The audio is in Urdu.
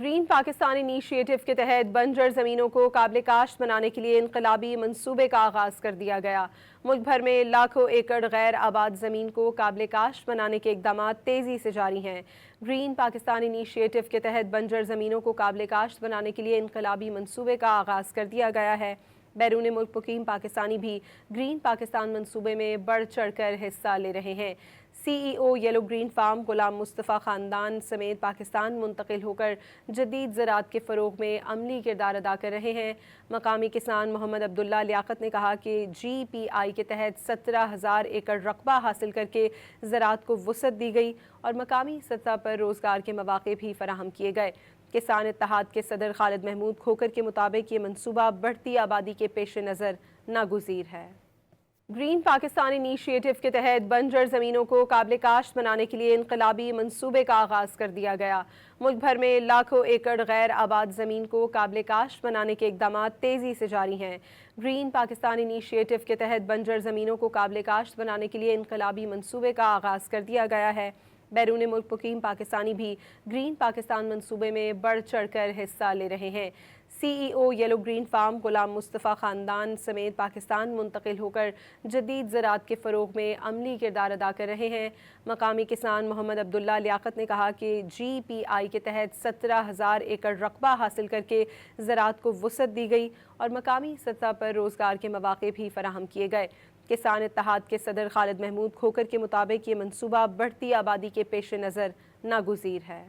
گرین پاکستان انیشیٹو کے تحت بنجر زمینوں کو قابل کاشت بنانے کے لیے انقلابی منصوبے کا آغاز کر دیا گیا۔ ملک بھر میں لاکھوں ایکڑ غیر آباد زمین کو قابل کاشت بنانے کے اقدامات تیزی سے جاری ہیں۔ گرین پاکستان انیشیٹو کے تحت بنجر زمینوں کو قابل کاشت بنانے کے لیے انقلابی منصوبے کا آغاز کر دیا گیا ہے۔ بیرون ملک مقیم پاکستانی بھی گرین پاکستان منصوبے میں بڑھ چڑھ کر حصہ لے رہے ہیں۔ سی ای او yellow grain form Ghulam Mustafa خاندان سمیت پاکستان منتقل ہو کر جدید زراعت کے فروغ میں عملی کردار ادا کر رہے ہیں۔ مقامی کسان محمد عبداللہ لیاقت نے کہا کہ جی پی آئی کے تحت 17,000 ایکڑ رقبہ حاصل کر کے زراعت کو وسعت دی گئی اور مقامی سطح پر روزگار کے مواقع بھی فراہم کیے گئے۔ کسان اتحاد کے صدر خالد محمود کھوکھر کے مطابق یہ منصوبہ بڑھتی آبادی کے پیش نظر ناگزیر ہے۔ گرین پاکستان انیشیٹو کے تحت بنجر زمینوں کو قابل کاشت بنانے کے لیے انقلابی منصوبے کا آغاز کر دیا گیا۔ ملک بھر میں لاکھوں ایکڑ غیر آباد زمین کو قابل کاشت بنانے کے اقدامات تیزی سے جاری ہیں۔ گرین پاکستان انیشیٹو کے تحت بنجر زمینوں کو قابل کاشت بنانے کے لیے انقلابی منصوبے کا آغاز کر دیا گیا ہے۔ بیرون ملک مقیم پاکستانی بھی گرین پاکستان منصوبے میں بڑھ چڑھ کر حصہ لے رہے ہیں۔ سی ای او yellow grain form Ghulam Mustafa خاندان سمیت پاکستان منتقل ہو کر جدید زراعت کے فروغ میں عملی کردار ادا کر رہے ہیں۔ مقامی کسان محمد عبداللہ لیاقت نے کہا کہ جی پی آئی کے تحت 17,000 ایکڑ رقبہ حاصل کر کے زراعت کو وسعت دی گئی اور مقامی سطح پر روزگار کے مواقع بھی فراہم کیے گئے۔ کسان اتحاد کے صدر خالد محمود کھوکھر کے مطابق یہ منصوبہ بڑھتی آبادی کے پیش نظر ناگزیر ہے۔